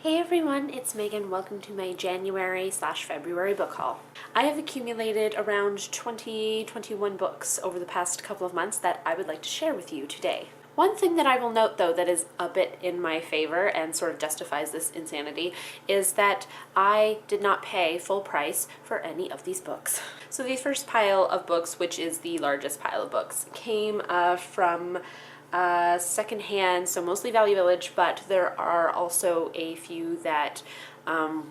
Hey everyone, it's Megan. Welcome to my January/February book haul. I have accumulated around 21 books over the past couple of months that I would like to share with you today. One thing that I will note, though, that is a bit in my favor and sort of justifies this insanity is that I did not pay full price for any of these books. So the first pile of books, which is the largest pile of books, came from secondhand, so mostly Value Village, but there are also a few that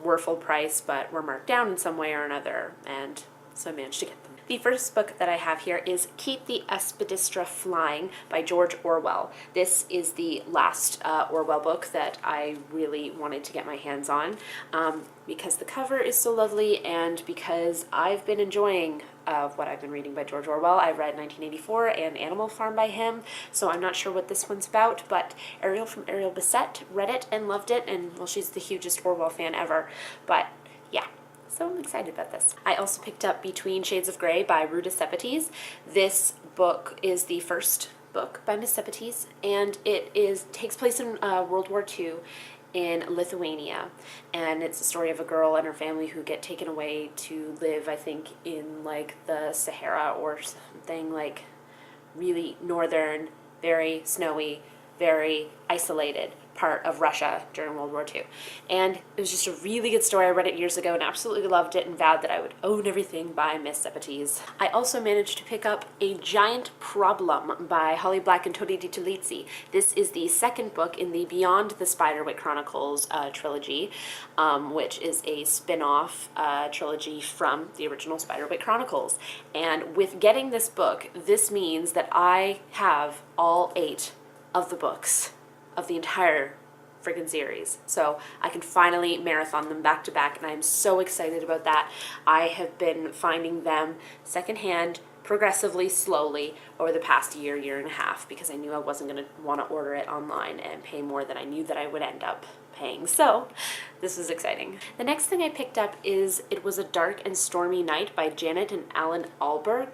were full price but were marked down in some way or another, and so I managed to get them. The first book that I have here is Keep the Aspidistra Flying by George Orwell. This is the last Orwell book that I really wanted to get my hands on because the cover is so lovely and because I've been enjoying what I've been reading by George Orwell. I've read 1984 and Animal Farm by him, so I'm not sure what this one's about, but Ariel from Ariel Bissett read it and loved it, and well, she's the hugest Orwell fan ever, but yeah. So I'm excited about this. I also picked up Between Shades of Grey by Ruta Sepetys. This book is the first book by Miss Sepetys, and it takes place in World War II in Lithuania, and it's a story of a girl and her family who get taken away to live, I think, in like the Sahara or something, like really northern, very snowy, very isolated part of Russia during World War II. And it was just a really good story. I read it years ago and absolutely loved it and vowed that I would own everything by Miss Sepetys. I also managed to pick up A Giant Problem by Holly Black and Tori DiTerlizzi. This is the second book in the Beyond the Spiderwick Chronicles trilogy, which is a spin-off trilogy from the original Spiderwick Chronicles. And with getting this book, this means that I have all 8 of the books of the entire friggin' series. So I can finally marathon them back to back, and I'm so excited about that. I have been finding them secondhand progressively, slowly over the past year and a half, because I knew I wasn't going to want to order it online and pay more than I knew that I would end up paying. So this is exciting. The next thing I picked up is It Was a Dark and Stormy Night by Janet and Alan Alberg.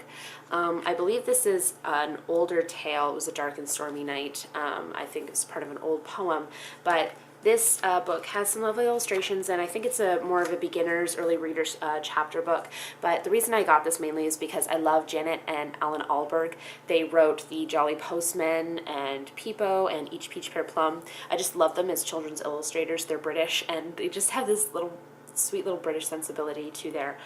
I believe this is an older tale. It was a dark and stormy night. I think it's part of an old poem, but this book has some lovely illustrations, and I think it's more of a beginner's, early reader's chapter book. But the reason I got this mainly is because I love Janet and Alan Alberg. They wrote The Jolly Postman and Peepo and Each Peach Pear Plum. I just love them as children's illustrators. They're British, and they just have this sweet little British sensibility to their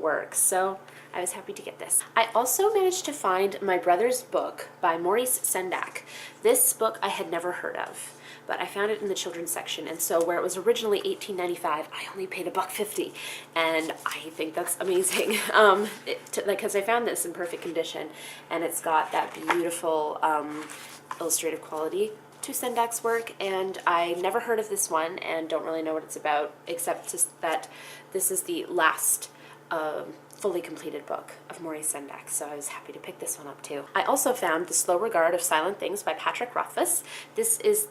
work. So I was happy to get this. I also managed to find My Brother's Book by Maurice Sendak. This book I had never heard of, but I found it in the children's section, and so where it was originally $18.95, I only paid $1.50, and I think that's amazing. Because I found this in perfect condition, and it's got that beautiful illustrative quality to Sendak's work, and I never heard of this one and don't really know what it's about, except that this is the last fully completed book of Maurice Sendak, so I was happy to pick this one up too. I also found The Slow Regard of Silent Things by Patrick Rothfuss. This is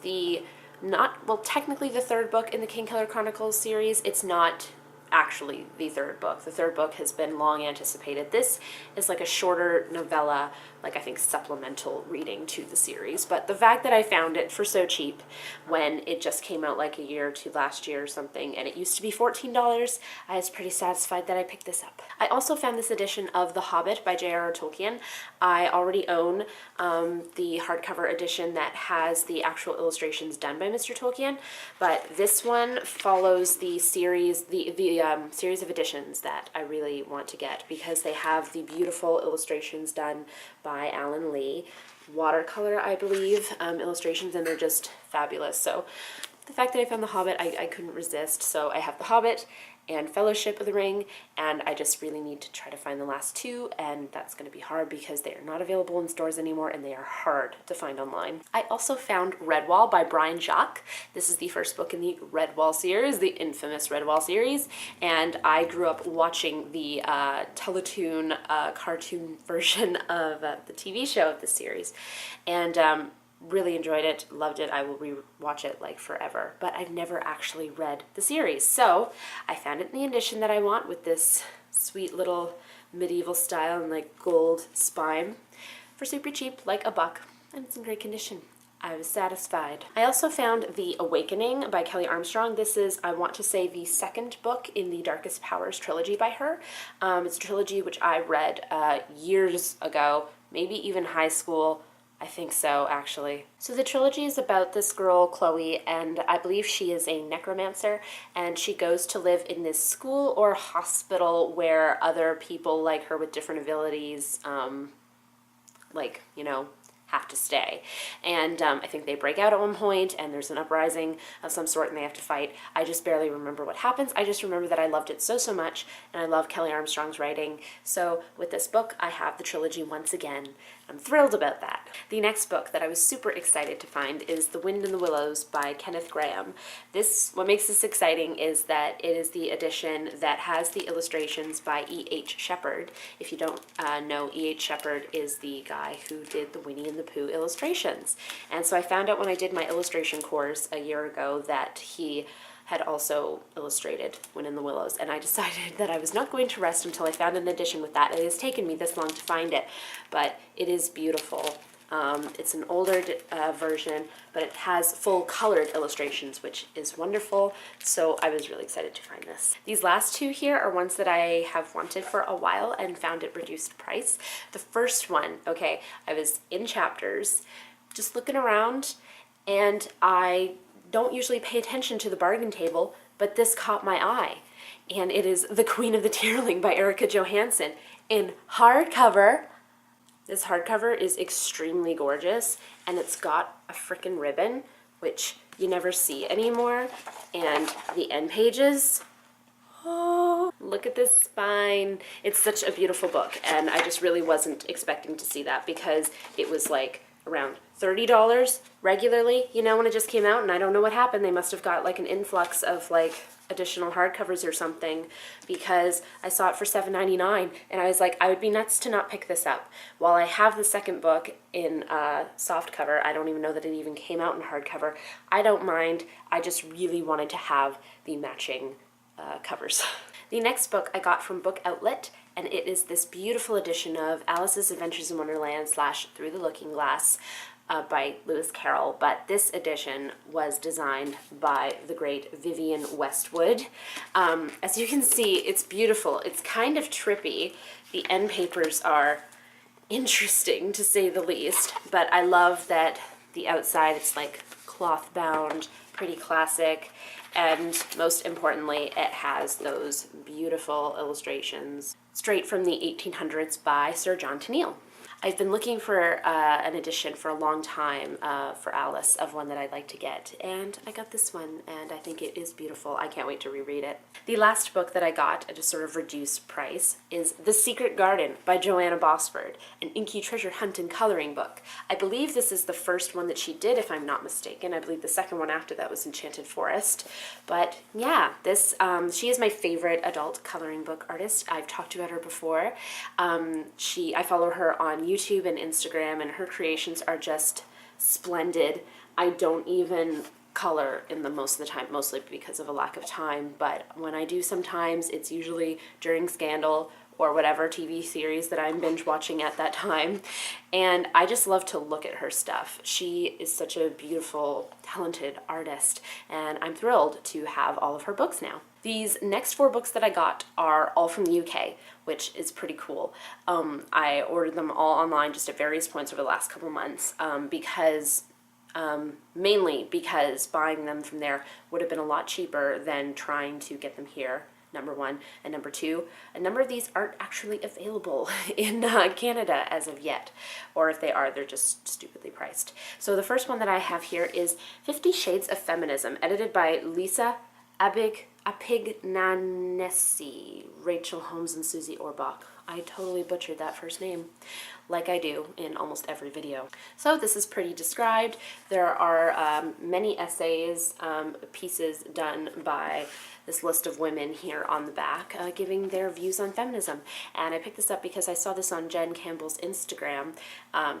technically the third book in the Kingkiller Chronicles series. It's not actually the third book. The third book has been long anticipated. This is like a shorter novella, like I think supplemental reading to the series, but the fact that I found it for so cheap when it just came out like a year or two last year or something, and it used to be $14, I was pretty satisfied that I picked this up. I also found this edition of The Hobbit by J.R.R. Tolkien. I already own the hardcover edition that has the actual illustrations done by Mr. Tolkien, but this one follows the series, the series of editions that I really want to get, because they have the beautiful illustrations done by Alan Lee, watercolor, I believe, illustrations, and they're just fabulous. So the fact that I found The Hobbit, I couldn't resist. So I have The Hobbit and Fellowship of the Ring, and I just really need to try to find the last 2, and that's going to be hard because they are not available in stores anymore and they are hard to find online. I also found Redwall by Brian Jacques. This is the first book in the Redwall series, the infamous Redwall series, and I grew up watching the Teletoon cartoon version of the TV show of the series, and really enjoyed it, loved it. I will re-watch it like forever, but I've never actually read the series. So I found it in the edition that I want, with this sweet little medieval style and like gold spine for super cheap, like $1, and it's in great condition. I was satisfied. I also found The Awakening by Kelly Armstrong. This is, I want to say, the second book in the Darkest Powers trilogy by her. It's a trilogy which I read years ago, maybe even high school. I think so, actually. So the trilogy is about this girl, Chloe, and I believe she is a necromancer, and she goes to live in this school or hospital where other people like her with different abilities, have to stay. And I think they break out at one point and there's an uprising of some sort and they have to fight. I just barely remember what happens. I just remember that I loved it so much, and I love Kelly Armstrong's writing. So with this book, I have the trilogy once again. I'm thrilled about that. The next book that I was super excited to find is The Wind in the Willows by Kenneth Grahame. What makes this exciting is that it is the edition that has the illustrations by E.H. Shepard. If you don't know, E.H. Shepard is the guy who did the Winnie and the Pooh illustrations. And so I found out when I did my illustration course a year ago that he had also illustrated Wind in the Willows, and I decided that I was not going to rest until I found an edition with that. It has taken me this long to find it, but it is beautiful. It's an older version, but it has full colored illustrations, which is wonderful, so I was really excited to find this. These last two here are ones that I have wanted for a while and found at reduced price. The first one, okay, I was in chapters, just looking around, and I don't usually pay attention to the bargain table, but this caught my eye. And it is The Queen of the Tearling by Erica Johansson in hardcover. This hardcover is extremely gorgeous, and it's got a frickin' ribbon, which you never see anymore. And the end pages, oh, look at this spine. It's such a beautiful book, and I just really wasn't expecting to see that because it was like around $30 regularly, when it just came out, and I don't know what happened. They must have got like an influx of like additional hardcovers or something, because I saw it for $7.99 and I was like, I would be nuts to not pick this up. While I have the second book in softcover, I don't even know that it even came out in hardcover. I don't mind. I just really wanted to have the matching covers. The next book I got from Book Outlet, and it is this beautiful edition of Alice's Adventures in Wonderland / Through the Looking Glass by Lewis Carroll, but this edition was designed by the great Vivienne Westwood. As you can see, it's beautiful. It's kind of trippy. The end papers are interesting, to say the least, but I love that the outside, it's like cloth bound, pretty classic, and most importantly, it has those beautiful illustrations straight from the 1800s by Sir John Tenniel. I've been looking for an edition for a long time for Alice of one that I'd like to get, and I got this one, and I think it is beautiful. I can't wait to reread it. The last book that I got at a sort of reduced price is The Secret Garden by Joanna Bosford, an inky treasure hunt and coloring book. I believe this is the first one that she did, if I'm not mistaken. I believe the second one after that was Enchanted Forest. But yeah, she is my favorite adult coloring book artist. I've talked about her before. I follow her on YouTube and Instagram, and her creations are just splendid. I don't even color in them most of the time, mostly because of a lack of time, but when I do sometimes, it's usually during Scandal or whatever TV series that I'm binge watching at that time, and I just love to look at her stuff. She is such a beautiful, talented artist, and I'm thrilled to have all of her books now. These next 4 books that I got are all from the UK, which is pretty cool. I ordered them all online just at various points over the last couple months mainly because buying them from there would have been a lot cheaper than trying to get them here, number one. And number two, a number of these aren't actually available in Canada as of yet. Or if they are, they're just stupidly priced. So the first one that I have here is 50 Shades of Feminism, edited by Lisa Apignanesi, Rachel Holmes, and Susie Orbach. I totally butchered that first name, like I do in almost every video. So this is pretty described. There are many essays, pieces done by this list of women here on the back, giving their views on feminism. And I picked this up because I saw this on Jen Campbell's Instagram,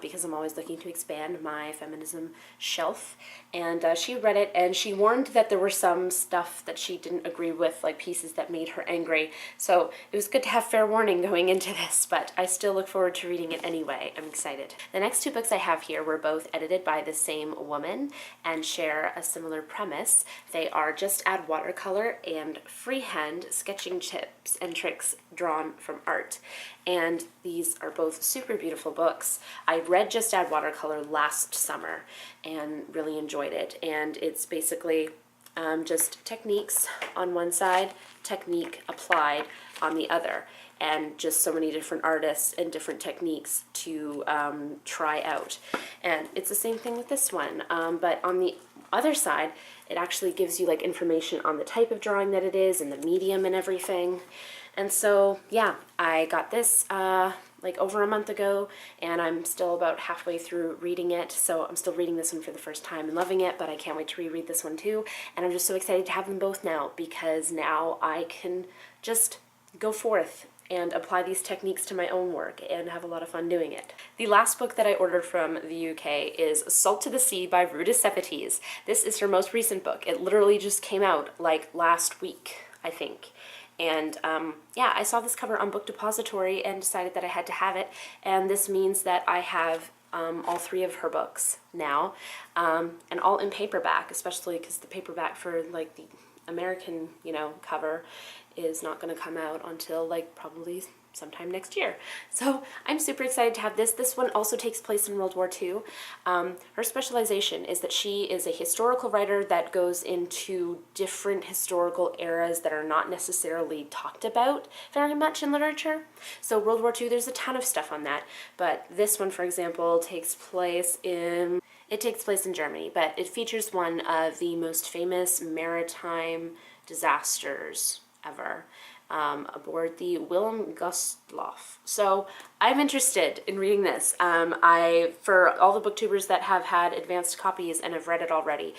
because I'm always looking to expand my feminism shelf. And she read it, and she warned that there were some stuff that she didn't agree with, like pieces that made her angry. So it was good to have fair warning going into this, but I still look forward to reading it anyway. I'm excited. The next two books I have here were both edited by the same woman and share a similar premise. They are Just Add Watercolor and Freehand Sketching Tips and Tricks Drawn from Art. And these are both super beautiful books. I read Just Add Watercolor last summer and really enjoyed it. And it's basically just techniques on one side, technique applied on the other, and just so many different artists and different techniques to try out. And it's the same thing with this one, but on the other side, it actually gives you like information on the type of drawing that it is and the medium and everything. And so, yeah, I got this like over a month ago, and I'm still about halfway through reading it, so I'm still reading this one for the first time and loving it, but I can't wait to reread this one too, and I'm just so excited to have them both now, because now I can just go forth and apply these techniques to my own work and have a lot of fun doing it. The last book that I ordered from the UK is Salt to the Sea by Ruta Sepetys. This is her most recent book. It literally just came out like last week, I think. And yeah, I saw this cover on Book Depository and decided that I had to have it, and this means that I have all three of her books now, and all in paperback, especially because the paperback for like the American, cover is not going to come out until like probably sometime next year. So I'm super excited to have this. This one also takes place in World War II. Her specialization is that she is a historical writer that goes into different historical eras that are not necessarily talked about very much in literature. So World War II, there's a ton of stuff on that, but this one, for example, takes place in Germany, but it features one of the most famous maritime disasters ever, aboard the Wilhelm Gustloff. So I'm interested in reading this. For all the booktubers that have had advanced copies and have read it already,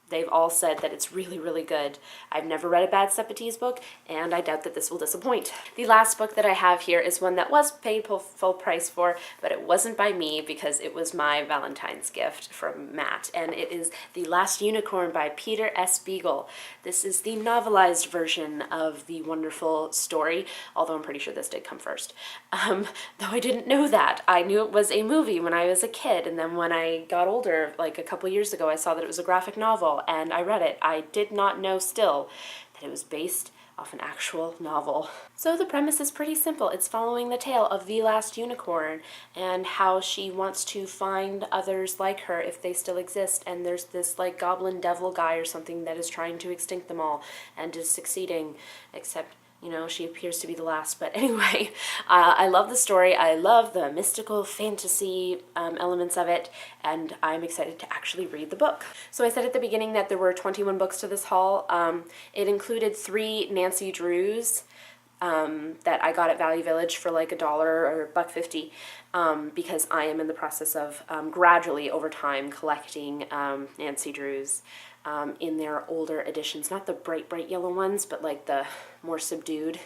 they've all said that it's really, really good. I've never read a bad Sepetys book, and I doubt that this will disappoint. The last book that I have here is one that was paid full price for, but it wasn't by me because it was my Valentine's gift from Matt, and it is The Last Unicorn by Peter S. Beagle. This is the novelized version of the wonderful story, although I'm pretty sure this did come first. Though I didn't know that. I knew it was a movie when I was a kid, and then when I got older, like a couple years ago, I saw that it was a graphic novel, and I read it. I did not know still that it was based off an actual novel. So the premise is pretty simple. It's following the tale of the last unicorn and how she wants to find others like her if they still exist, and there's this like goblin devil guy or something that is trying to extinct them all and is succeeding, except she appears to be the last. But anyway, I love the story. I love the mystical fantasy elements of it, and I'm excited to actually read the book. So I said at the beginning that there were 21 books to this haul. It included 3 Nancy Drews that I got at Value Village for like $1 or $1.50, because I am in the process of gradually over time collecting Nancy Drews in their older editions, not the bright yellow ones, but like the more subdued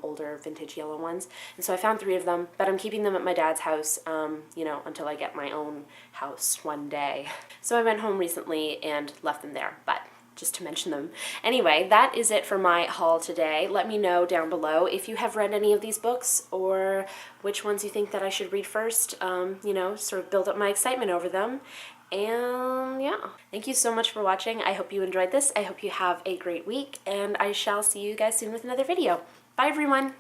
older vintage yellow ones. And so I found 3 of them, but I'm keeping them at my dad's house, until I get my own house one day. So I went home recently and left them there, but just to mention them. Anyway, that is it for my haul today. Let me know down below if you have read any of these books or which ones you think that I should read first, sort of build up my excitement over them. And yeah, thank you so much for watching. I hope you enjoyed this. I hope you have a great week, and I shall see you guys soon with another video. Bye everyone!